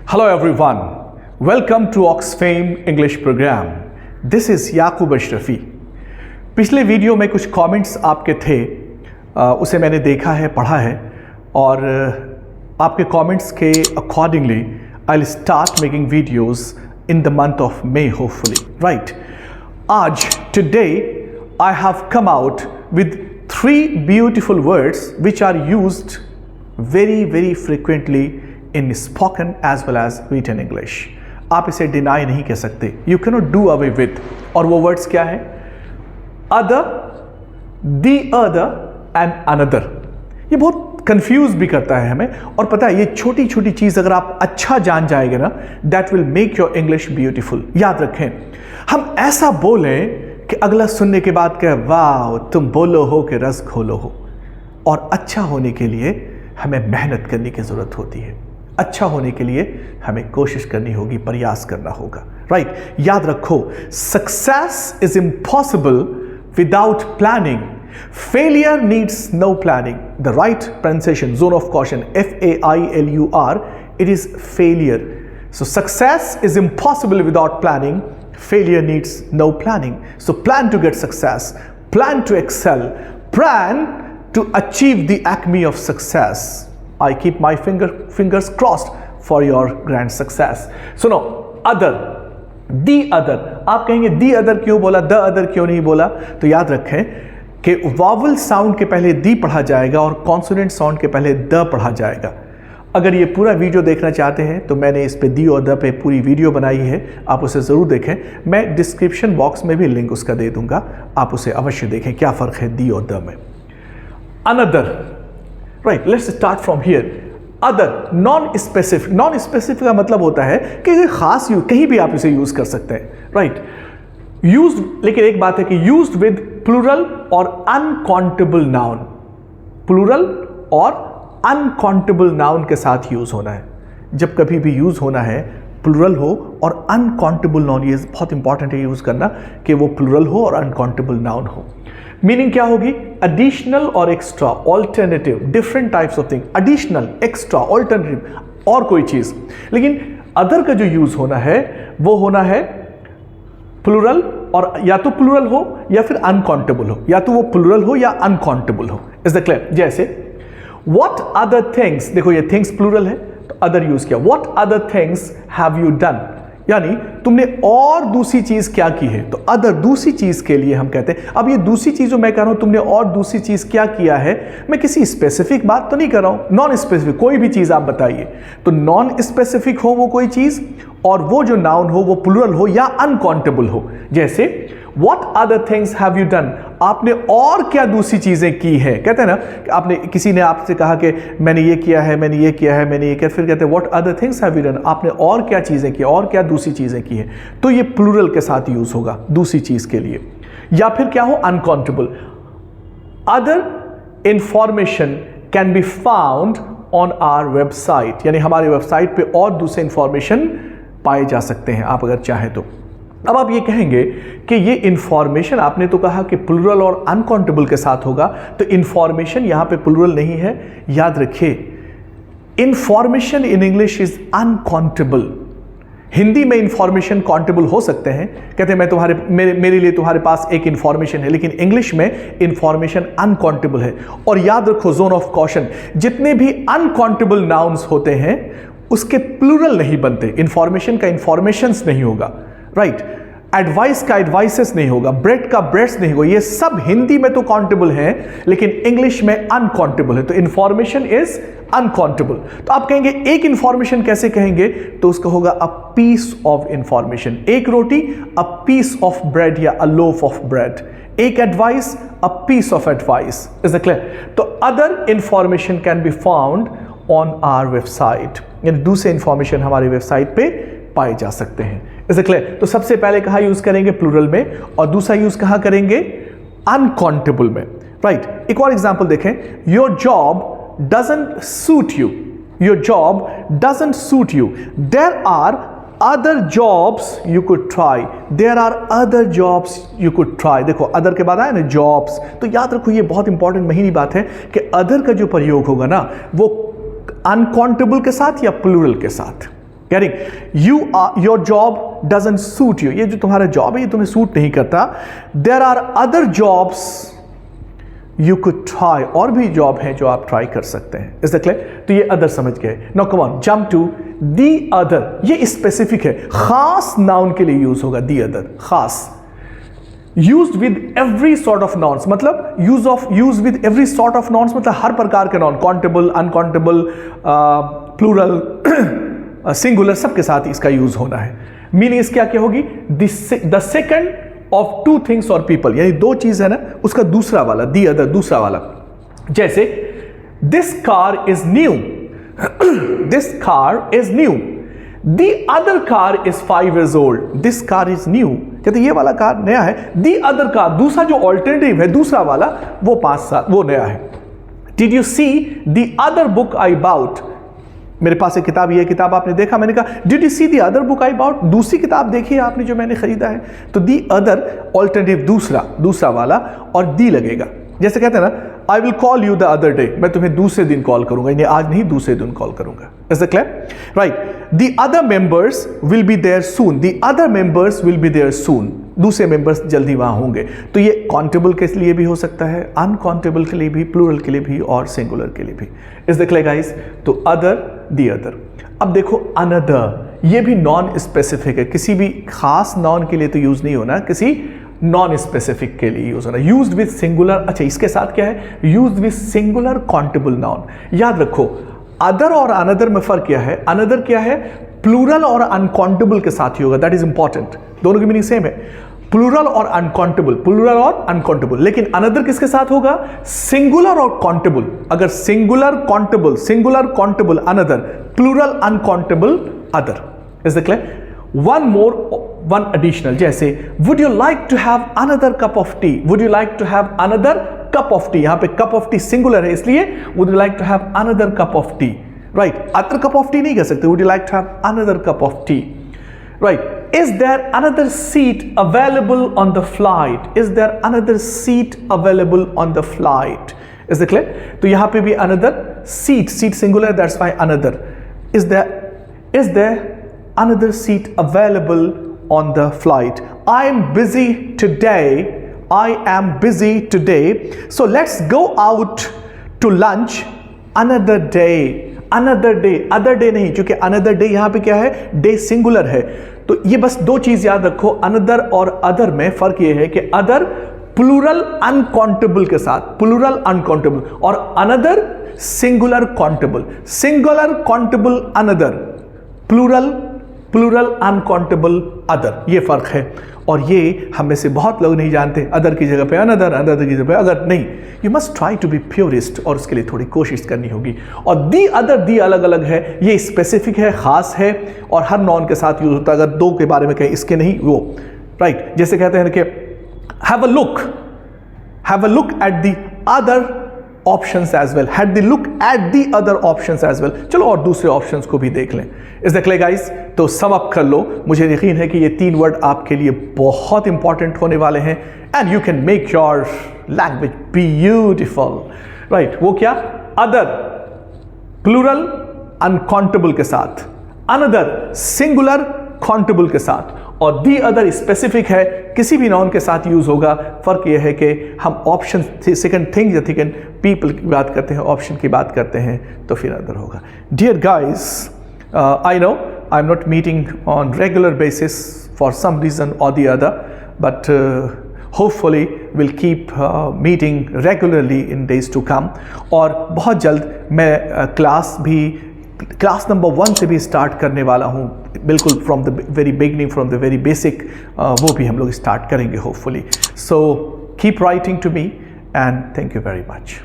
Hello everyone, welcome to Oxfam English program. This is Yaqub Ashrafi. पिछले video में कुछ comments आपके थे, उसे मैंने देखा है, पढ़ा है और आपके कमेंट्स के accordingly I will start making videos in the month of May hopefully, right? आज today I have come out with 3 beautiful words which are used very frequently in spoken as well as written English. आप इसे deny नहीं कह सकते, you cannot do away with. और वो words क्या है? other, the other and another. ये बहुत कंफ्यूज भी करता है हमें, और पता है ये छोटी छोटी चीज़ अगर आप अच्छा जान जाएंगे ना, that will make your English beautiful. याद रखें, हम ऐसा बोलें कि अगला सुनने के बाद कहे वाह तुम बोलो हो कि रस खोलो हो। और अच्छा होने के लिए हमें मेहनत करने की ज़रूरत होती है, अच्छा होने के लिए हमें कोशिश करनी होगी, प्रयास करना होगा, राइट? याद रखो, success is impossible without planning, failure needs no planning. The right pronunciation, zone of caution, FAILUR, it is failure. So success is impossible without planning, failure needs no planning. So plan to get success, plan to excel, plan to achieve the acme of success. I keep my fingers crossed for your grand success. So now, other, the other. आप कहेंगे the other क्यों बोला, the other क्यों नहीं बोला? तो याद रखें कि वावल साउंड के पहले दी पढ़ा जाएगा और कॉन्सोनेंट साउंड के पहले द पढ़ा जाएगा. अगर ये पूरा वीडियो देखना चाहते हैं तो मैंने इस पे दी और द पे पूरी वीडियो बनाई है, आप उसे ज़रूर देखें. मैं डिस्क्रिप्शन बॉक्स में भी लिंक उसका दे दूंगा, आप उसे अवश्य देखें क्या फ़र्क है दी और द में. Another, right, let's start from here. Other, non specific. Non specific का मतलब होता है कि खास यूज, कहीं भी आप इसे यूज कर सकते हैं, राइट? यूज्ड, लेकिन एक बात है कि यूज्ड विद प्लूरल और अनकाउंटेबल नाउन. प्लूरल और अनकाउंटेबल नाउन के साथ यूज होना है. जब कभी भी यूज होना है प्लूरल हो और अनकाउंटेबल नाउन, ये बहुत इंपॉर्टेंट है यूज करना कि वो प्लूरल हो और अनकाउंटेबल नाउन हो. मीनिंग क्या होगी? एडिशनल और extra, alternative, different types of thing. Additional, extra, alternative और कोई चीज. लेकिन अदर का जो यूज होना है वो होना है प्लूरल, और या तो प्लूरल हो या फिर अनकाउंटेबल हो, या तो वो प्लूरल हो या अनकाउंटेबल हो. Is the clear? जैसे व्हाट अदर थिंग्स, देखो ये थिंग्स प्लूरल है तो अदर यूज किया. What other things have you done, यानी तुमने और दूसरी चीज क्या की है, तो अदर दूसरी चीज के लिए हम कहते हैं. अब ये दूसरी चीज जो मैं कह रहा हूं, तुमने और दूसरी चीज क्या किया है, मैं किसी स्पेसिफिक बात तो नहीं कर रहा हूं, नॉन स्पेसिफिक, कोई भी चीज आप बताइए. तो नॉन स्पेसिफिक हो वो कोई चीज, और वो जो नाउन हो वो प्लूरल हो या अनकाउंटेबल हो. जैसे What other things have you done? आपने और क्या दूसरी चीजें की है. कहते हैं ना कि आपने, किसी ने आपसे कहा कि मैंने ये किया है, मैंने ये किया है, मैंने ये किया, फिर कहते हैं what other things have you done? आपने और क्या चीजें की, और क्या दूसरी चीजें की है. तो ये प्लूरल के साथ यूज होगा दूसरी चीज के लिए. या फिर क्या हो? Uncountable. Other information can be found on our website, यानी हमारी वेबसाइट पे और दूसरे इंफॉर्मेशन पाए जा सकते हैं आप अगर चाहें तो. अब आप ये कहेंगे कि ये इंफॉर्मेशन, आपने तो कहा कि प्लूरल और अनकाउंटेबल के साथ होगा, तो इंफॉर्मेशन यहां पे प्लूरल नहीं है. याद रखिए, information in English is uncountable. Hindi में इंफॉर्मेशन काउंटेबल हो सकते हैं, कहते हैं मैं मेरे लिए तुम्हारे पास एक इंफॉर्मेशन है, लेकिन इंग्लिश में इंफॉर्मेशन अनकाउंटेबल है. और याद रखो, जोन ऑफ कॉशन, जितने भी अनकाउंटेबल नाउन्स होते हैं उसके प्लूरल नहीं बनते. इंफॉर्मेशन का इंफॉर्मेशंस नहीं होगा, राइट? एडवाइस का एडवाइसेस नहीं होगा, ब्रेड का ब्रेड्स नहीं होगा. ये सब हिंदी में तो काउंटेबल हैं, लेकिन इंग्लिश में अनकाउंटेबल है. तो इंफॉर्मेशन इज अनकाउंटेबल. तो आप कहेंगे एक इंफॉर्मेशन कैसे कहेंगे, तो उसका होगा अ पीस ऑफ इंफॉर्मेशन. एक रोटी, अ पीस ऑफ ब्रेड या अ लोफ ऑफ ब्रेड. एक advice, a piece of advice. Is it clear? तो other information can be found on our website, यानी दूसरे इंफॉर्मेशन हमारी वेबसाइट पे पाए जा सकते हैं. Is it clear? तो सबसे पहले कहाँ यूज करेंगे? प्लूरल में. और दूसरा यूज कहाँ करेंगे? अनकाउंटेबल में, राइट? एक और एग्जांपल देखें. Your job doesn't suit you. Your job doesn't suit you. There are other jobs you could try. There are other jobs you could try. देखो अदर के बाद आया ना जॉब्स, तो याद रखो ये बहुत इंपॉर्टेंट महीनी बात है कि अदर का जो प्रयोग होगा ना वो अनकाउंटेबल के साथ या प्लूरल के साथ. Getting you are your job doesn't suit you, ये जो तुम्हारा जॉब है ये तुम्हें सूट नहीं करता. There are other jobs you could try, और भी जॉब है जो आप ट्राई कर सकते हैं. Is that clear? तो ये अदर समझ गए. Now come on, jump to the other. ये स्पेसिफिक है, खास नाउन के लिए यूज होगा. दी अदर खास, used with every sort of nouns, मतलब use with every sort of nouns, मतलब हर प्रकार के noun, countable, uncountable, plural, singular, सबके साथ इसका यूज होना है. मीनिंग इसकी क्या होगी? The second of two things और पीपल, यानी दो चीज है ना, उसका दूसरा वाला, दी अदर दूसरा वाला. जैसे this car is new, this car is new. The other car is 5 years old. This car is new, कहते ये वाला कार नया है. दी अदर कार, दूसरा जो ऑल्टरनेटिव है, दूसरा वाला, वो 5 साल, वो नया है. Did you see the other book I bought? मेरे पास एक किताब, ये किताब आपने देखा? मैंने कहा did you see the other book I bought? दूसरी किताब देखी है आपने जो मैंने खरीदा है? तो दी अदर ऑल्टरनेटिव दूसरा वाला, और दी लगेगा. जैसे कहते हैं ना, I will call you the other day, मैं तुम्हें दूसरे दिन कॉल करूंगा, यानी आज नहीं दूसरे दिन कॉल करूंगा. Is that clear? Right. The other members will be there soon. The other members will be there soon, दूसरे मेंबर्स जल्दी वहां होंगे. तो ये काउंटेबल के लिए भी हो सकता है, अनकाउंटेबल के लिए भी, प्लूरल के लिए भी, और सिंगुलर के लिए भी. Is that clear guys? तो अदर, दी अदर. अब देखो अनदर, ये भी नॉन स्पेसिफिक है, किसी भी खास नॉन के लिए तो यूज नहीं होना, किसी नॉन स्पेसिफिक के लिए यूज होना. Used with singular. अच्छा, इसके साथ क्या है? Used with singular countable noun. याद रखो, अदर और अनदर में फर्क क्या है? अनदर क्या है? प्लूरल और अनकाउंटेबल के साथ ही होगा. That is important. दोनों की मीनिंग सेम है, प्लूरल और अनकाउंटेबल, प्लूरल और अनकाउंटेबल. लेकिन अनदर किसके साथ होगा? सिंगुलर और काउंटेबल. अगर singular countable another, plural uncountable other. Is the clear? One additional, जैसे would you like to have another cup of tea? Would you like to have another cup of tea? यहां पे cup of tea singular है, इसलिए would you like to have another cup of tea. Right. Other cup of tea नहीं कह सकते, would you like to have another cup of tea. Right. Is there another seat available on the flight? Is there another seat available on the flight? Is it clear? तो यहाँ पे भी another seat singular, that's why another. Is there another seat available on the flight? I am busy today. So let's go out to lunch another day. Other day नहीं, क्योंकि another day यहाँ पे क्या है? Day singular है. तो ये बस दो चीज याद रखो, अनदर और अदर में फर्क ये है कि अदर प्लूरल अनकाउंटेबल के साथ, प्लूरल अनकाउंटेबल, और another singular countable another, plural uncountable other. ये फर्क है, और ये हम में से बहुत लोग नहीं जानते. अदर की जगह पे अनदर, अनदर की जगह पे अदर नहीं. You must try to be purist, और उसके लिए थोड़ी कोशिश करनी होगी. और दी अदर, दी अलग अलग है, ये स्पेसिफिक है, खास है, और हर नॉन के साथ यूज होता है. अगर दो के बारे में कहें, इसके नहीं, वो. राइट. जैसे कहते हैं कि have a look at the other options as well. Had the look at the other options as well. चलो और दूसरे ऑप्शंस को भी देख लें. Is that clear guys? तो सम अप कर लो. मुझे यकीन है कि ये 3 वर्ड आपके लिए बहुत इंपॉर्टेंट होने वाले हैं, and you can make your language beautiful. Right. वो क्या? अदर प्लूरल अनकाउंटेबल के साथ, अनदर सिंगुलर काउंटेबल के साथ, और दी अदर स्पेसिफिक है, किसी भी नाउन के साथ यूज होगा. फर्क यह है कि हम ऑप्शन सेकंड थिंग या सेकंड पीपल की बात करते हैं, ऑप्शन की बात करते हैं, तो फिर अदर होगा. Dear guys, I know I am not meeting on regular basis for some reason और the other, but hopefully we'll keep meeting regularly in days to come. और बहुत जल्द मैं क्लास नंबर 1 से भी स्टार्ट करने वाला हूँ, बिल्कुल from the very beginning, from the very basic. वो भी हम लोग स्टार्ट करेंगे hopefully. So keep writing to me, and thank you very much.